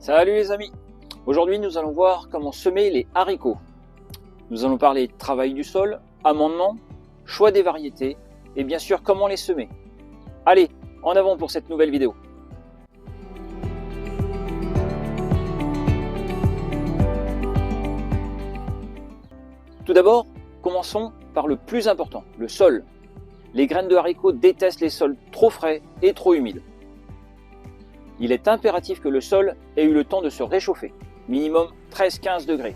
Salut les amis! Aujourd'hui nous allons voir comment semer les haricots. Nous allons parler de travail du sol, amendement, choix des variétés et bien sûr comment les semer. Allez, en avant pour cette nouvelle vidéo. Tout d'abord, commençons par le plus important, le sol. Les graines de haricots détestent les sols trop frais et trop humides. Il est impératif que le sol ait eu le temps de se réchauffer, minimum 13-15 degrés.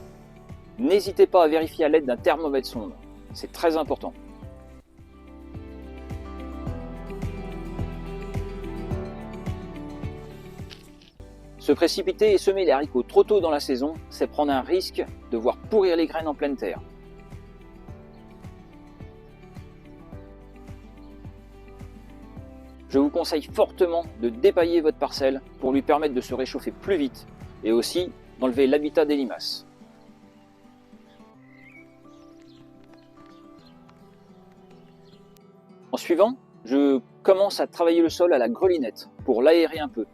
N'hésitez pas à vérifier à l'aide d'un thermomètre sonde, c'est très important. Se précipiter et semer les haricots trop tôt dans la saison, c'est prendre un risque de voir pourrir les graines en pleine terre. Je vous conseille fortement de dépailler votre parcelle pour lui permettre de se réchauffer plus vite et aussi d'enlever l'habitat des limaces. En suivant, je commence à travailler le sol à la grelinette pour l'aérer un peu.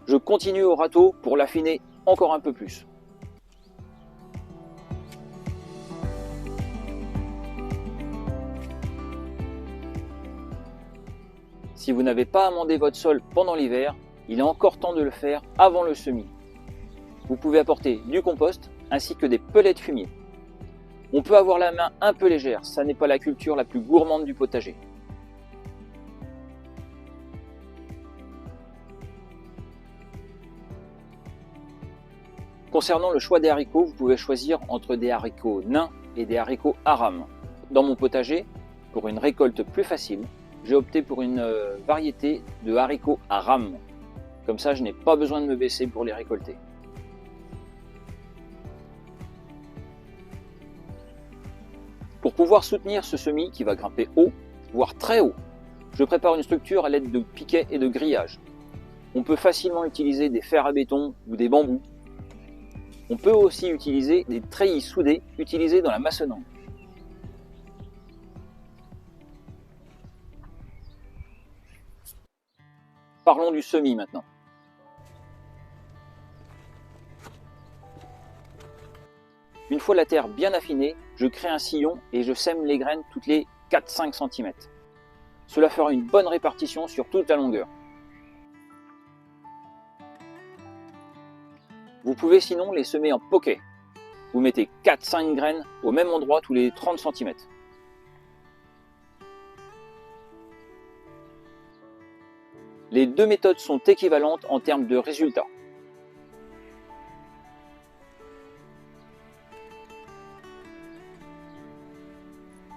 Je continue au râteau pour l'affiner encore un peu plus. Si vous n'avez pas amendé votre sol pendant l'hiver, il est encore temps de le faire avant le semis. Vous pouvez apporter du compost ainsi que des pellets de fumier. On peut avoir la main un peu légère, ça n'est pas la culture la plus gourmande du potager. Concernant le choix des haricots, vous pouvez choisir entre des haricots nains et des haricots aram. Dans mon potager, pour une récolte plus facile, j'ai opté pour une variété de haricots à rames. Comme ça, je n'ai pas besoin de me baisser pour les récolter. Pour pouvoir soutenir ce semis qui va grimper haut, voire très haut, je prépare une structure à l'aide de piquets et de grillages. On peut facilement utiliser des fers à béton ou des bambous. On peut aussi utiliser des treillis soudés utilisés dans la maçonnerie. Parlons du semis maintenant. Une fois la terre bien affinée, je crée un sillon et je sème les graines toutes les 4-5 cm. Cela fera une bonne répartition sur toute la longueur. Vous pouvez sinon les semer en poquet. Vous mettez 4-5 graines au même endroit tous les 30 cm. Les deux méthodes sont équivalentes en termes de résultats.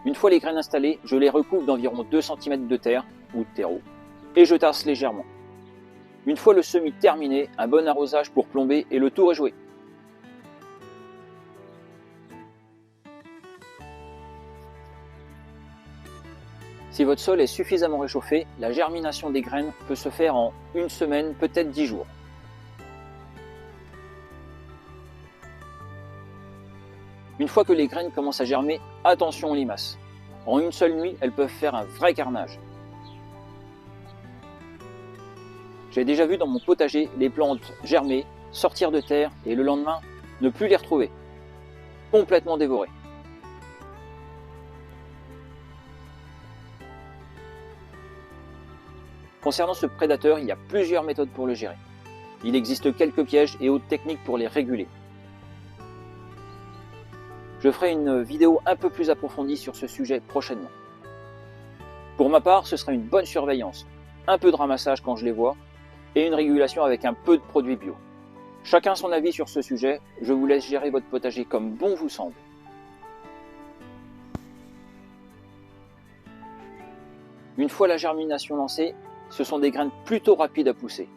Une fois les graines installées, je les recouvre d'environ 2 cm de terre ou de terreau et je tasse légèrement. Une fois le semis terminé, un bon arrosage pour plomber et le tour est joué. Si votre sol est suffisamment réchauffé, la germination des graines peut se faire en une semaine, peut-être 10 jours. Une fois que les graines commencent à germer, attention aux limaces. En une seule nuit, elles peuvent faire un vrai carnage. J'ai déjà vu dans mon potager les plantes germer, sortir de terre et le lendemain, ne plus les retrouver. Complètement dévorées. Concernant ce prédateur, il y a plusieurs méthodes pour le gérer. Il existe quelques pièges et autres techniques pour les réguler. Je ferai une vidéo un peu plus approfondie sur ce sujet prochainement. Pour ma part, ce sera une bonne surveillance, un peu de ramassage quand je les vois, et une régulation avec un peu de produits bio. Chacun son avis sur ce sujet, je vous laisse gérer votre potager comme bon vous semble. Une fois la germination lancée, ce sont des graines plutôt rapides à pousser.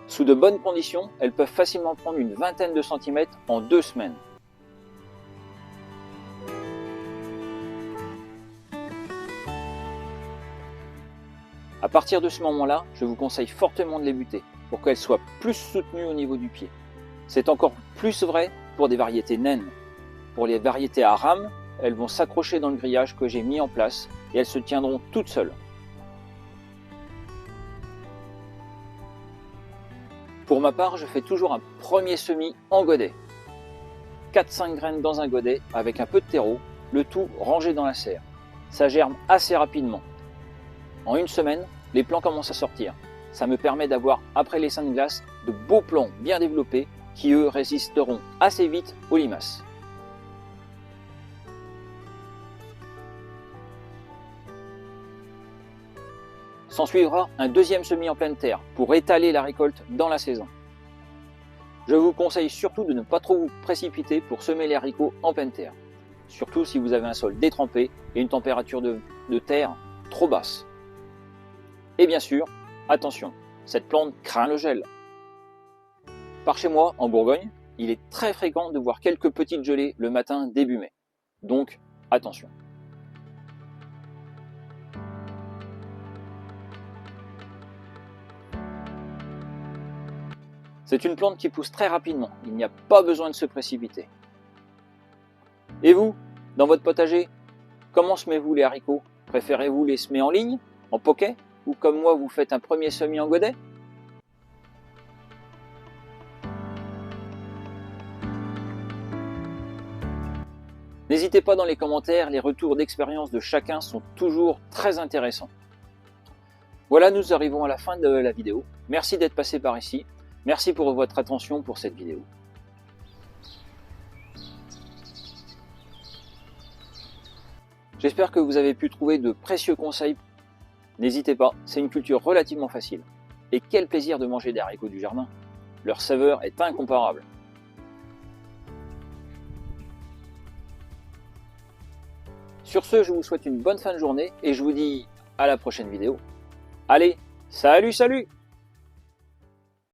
Sous de bonnes conditions, elles peuvent facilement prendre une vingtaine de centimètres en 2 semaines. À partir de ce moment-là, je vous conseille fortement de les buter pour qu'elles soient plus soutenues au niveau du pied. C'est encore plus vrai pour des variétés naines. Pour les variétés à rames, elles vont s'accrocher dans le grillage que j'ai mis en place et elles se tiendront toutes seules. Pour ma part, je fais toujours un premier semis en godet. 4-5 graines dans un godet avec un peu de terreau, le tout rangé dans la serre. Ça germe assez rapidement. En une semaine, les plants commencent à sortir. Ça me permet d'avoir, après les seins de glace, de beaux plants bien développés qui, eux, résisteront assez vite aux limaces. S'ensuivra un deuxième semis en pleine terre pour étaler la récolte dans la saison. Je vous conseille surtout de ne pas trop vous précipiter pour semer les haricots en pleine terre, surtout si vous avez un sol détrempé et une température de terre trop basse. Et bien sûr, attention, cette plante craint le gel. Par chez moi, en Bourgogne, il est très fréquent de voir quelques petites gelées le matin début mai. Donc, attention. C'est une plante qui pousse très rapidement, il n'y a pas besoin de se précipiter. Et vous, dans votre potager, comment semez-vous les haricots? Préférez-vous les semer en ligne, en poquet, ou comme moi vous faites un premier semis en godet? N'hésitez pas dans les commentaires, les retours d'expérience de chacun sont toujours très intéressants. Voilà, nous arrivons à la fin de la vidéo. Merci d'être passé par ici. Merci pour votre attention pour cette vidéo. J'espère que vous avez pu trouver de précieux conseils. N'hésitez pas, c'est une culture relativement facile. Et quel plaisir de manger des haricots du jardin. Leur saveur est incomparable. Sur ce, je vous souhaite une bonne fin de journée et je vous dis à la prochaine vidéo. Allez, salut!